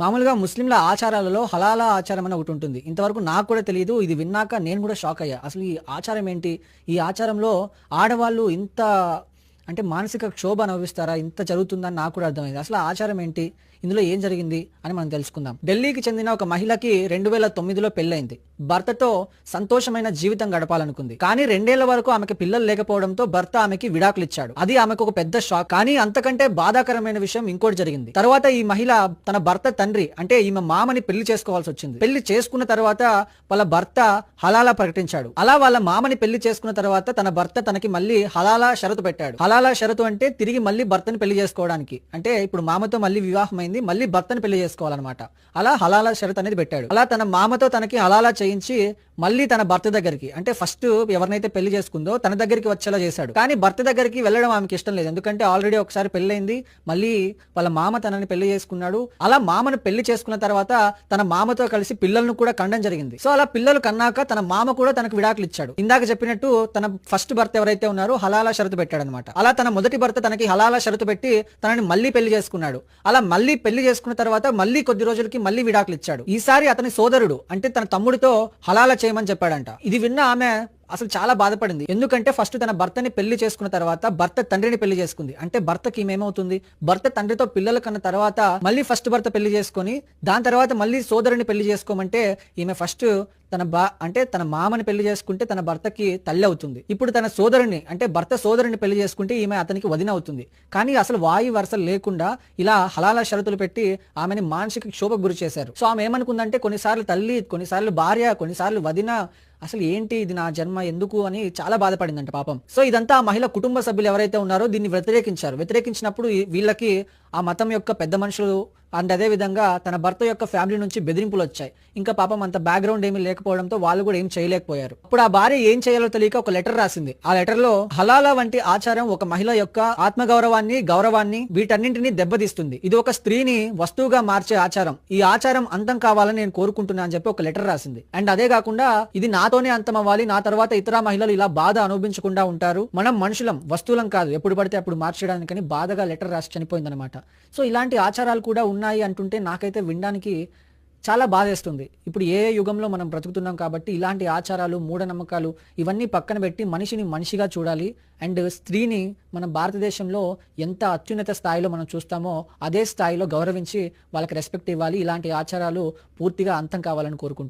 మామూలుగా ముస్లింల ఆచారాలలో హలాలా ఆచారం అని ఒకటి ఉంటుంది. ఇంతవరకు నాకు కూడా తెలీదు. ఇది విన్నాక నేను కూడా షాక్ అయ్యా. అసలు ఈ ఆచారం ఏంటి? ఈ ఆచారంలో ఆడవాళ్ళు ఇంత అంటే మానసిక క్షోభ అనుభవిస్తారా? ఇంత జరుగుతుందని నాకు కూడా అర్థమైంది. అసలు ఆ ఆచారం ఏంటి? ఇందులో ఏం జరిగింది అని మనం తెలుసుకుందాం. ఢిల్లీకి చెందిన ఒక మహిళకి 2009లో పెళ్ళైంది. భర్తతో సంతోషమైన జీవితం గడపాలనుకుంది. కానీ 2 ఏళ్ల వరకు ఆమెకి పిల్లలు లేకపోవడంతో భర్త ఆమెకి విడాకులు ఇచ్చాడు. అది ఆమెకు ఒక పెద్ద షాక్. కానీ అంతకంటే బాధాకరమైన విషయం ఇంకోటి జరిగింది. తర్వాత ఈ మహిళ తన భర్త తండ్రి అంటే ఈమె మామని పెళ్లి చేసుకోవాల్సి వచ్చింది. పెళ్లి చేసుకున్న తర్వాత వాళ్ళ భర్త హలాలా ప్రకటించాడు. అలా వాళ్ళ మామని పెళ్లి చేసుకున్న తర్వాత తన భర్త తనకి మళ్ళీ హలాలా షరతు పెట్టాడు. హలాలా షరతు అంటే తిరిగి మళ్ళీ భర్తని పెళ్లి చేసుకోవడానికి. అంటే ఇప్పుడు మామతో మళ్ళీ వివాహం అయింది, మళ్ళీ భర్తని పెళ్లి చేసుకోవాలన్నమాట. అలా హలాలా షరతు అనేది పెట్టాడు. అలా తన మామతో తనకి హలాలా చేయించి మళ్ళీ తన భర్త దగ్గరికి అంటే ఫస్ట్ ఎవరినైతే పెళ్లి చేసుకుందో తన దగ్గరికి వచ్చేలా చేశాడు. కానీ భర్త దగ్గరికి వెళ్ళడం ఆమెకి ఇష్టం లేదు. ఎందుకంటే ఆల్రెడీ ఒకసారి పెళ్ళైంది, మళ్ళీ వాళ్ళ మామ తనని పెళ్లి చేసుకున్నాడు. అలా మామను పెళ్లి చేసుకున్న తర్వాత తన మామతో కలిసి పిల్లలను కూడా కండం జరిగింది. సో అలా పిల్లలు కన్నాక తన మామ కూడా తనకు విడాకులు ఇచ్చాడు. ఇందాక చెప్పినట్టు తన ఫస్ట్ భర్త ఎవరైతే ఉన్నారో హలాలా షరతు పెట్టాడనమాట. అలా తన మొదటి భర్త తనకి హలాలా షరతు పెట్టి తనని మళ్ళీ పెళ్లి చేసుకున్నాడు. అలా మళ్ళీ పెళ్లి చేసుకున్న తర్వాత మళ్ళీ కొద్ది రోజులకి మళ్ళీ విడాకులు ఇచ్చాడు. ఈసారి అతని సోదరుడు అంటే తన తమ్ముడితో హలాలా చేయమని చెప్పాడంట. ఇది విన్న ఆమె అసలు చాలా బాధపడింది. ఎందుకంటే ఫస్ట్ తన భర్తని పెళ్లి చేసుకున్న తర్వాత భర్త తండ్రిని పెళ్లి చేసుకుంది. అంటే భర్తకి ఏమవుతుంది, భర్త తండ్రితో పిల్లలు కన్న తర్వాత మళ్ళీ ఫస్ట్ భర్త పెళ్లి చేసుకొని దాని తర్వాత మళ్ళీ సోదరుని పెళ్లి చేసుకోమంటే ఈమె ఫస్ట్ అంటే తన మామని పెళ్లి చేసుకుంటే తన భర్తకి తల్లి అవుతుంది. ఇప్పుడు తన సోదరుని అంటే భర్త సోదరుని పెళ్లి చేసుకుంటే ఈమె అతనికి వదిన అవుతుంది. కానీ అసలు వాయి వరుస లేకుండా ఇలా హలాలా షరతులు పెట్టి ఆమెని మానసిక క్షోభకు గురి చేశారు. సో ఆమె ఏమనుకుందంటే కొన్నిసార్లు తల్లి, కొన్నిసార్లు భార్య, కొన్నిసార్లు వదిన, అసలు ఏంటి ఇది నా జన్మ ఎందుకు అని చాలా బాధపడిందంట పాపం. సో ఇదంతా ఆ మహిళ కుటుంబ సభ్యులు ఎవరైతే ఉన్నారో దీన్ని వ్యతిరేకించినప్పుడు వీళ్ళకి ఆ మతం యొక్క పెద్ద మనుషులు అండ్ అదే విధంగా తన భర్త యొక్క ఫ్యామిలీ నుంచి బెదిరింపులు వచ్చాయి. ఇంకా పాపం అంత బ్యాక్గ్రౌండ్ ఏమీ లేకపోవడంతో వాళ్ళు కూడా ఏం చేయలేకపోయారు. అప్పుడు ఆ భార్య ఏం చేయాలో తెలియక ఒక లెటర్ రాసింది. ఆ లెటర్ లో హలాలా వంటి ఆచారం ఒక మహిళ యొక్క గౌరవాన్ని వీటన్నింటినీ దెబ్బతీస్తుంది. ఇది ఒక స్త్రీని వస్తువుగా మార్చే ఆచారం. ఈ ఆచారం అంతం కావాలని నేను కోరుకుంటున్నా అని చెప్పి ఒక లెటర్ రాసింది. అండ్ అదే కాకుండా ఇది నాతోనే అంతం అవ్వాలి, నా తర్వాత ఇతర మహిళలు ఇలా బాధ అనుభవించకుండా ఉంటారు, మనం మనుషులం వస్తువులం కాదు, ఎప్పుడు పడితే అప్పుడు మార్చడానికని బాధగా లెటర్ రాసి చనిపోయిందనమాట. సో ఇలాంటి ఆచారాలు కూడా ఉన్నాయి అంటుంటే నాకైతే వినడానికి చాలా బాధేస్తుంది. ఇప్పుడు ఏ యుగంలో మనం బ్రతుకుతున్నాం కాబట్టి ఇలాంటి ఆచారాలు, మూఢనమ్మకాలు ఇవన్నీ పక్కన పెట్టి మనిషిని మనిషిగా చూడాలి. అండ్ స్త్రీని మన భారతదేశంలో ఎంత అత్యున్నత స్థాయిలో మనం చూస్తామో అదే స్థాయిలో గౌరవించి వాళ్ళకి రెస్పెక్ట్ ఇవ్వాలి. ఇలాంటి ఆచారాలు పూర్తిగా అంతం కావాలని కోరుకుంటున్నాను.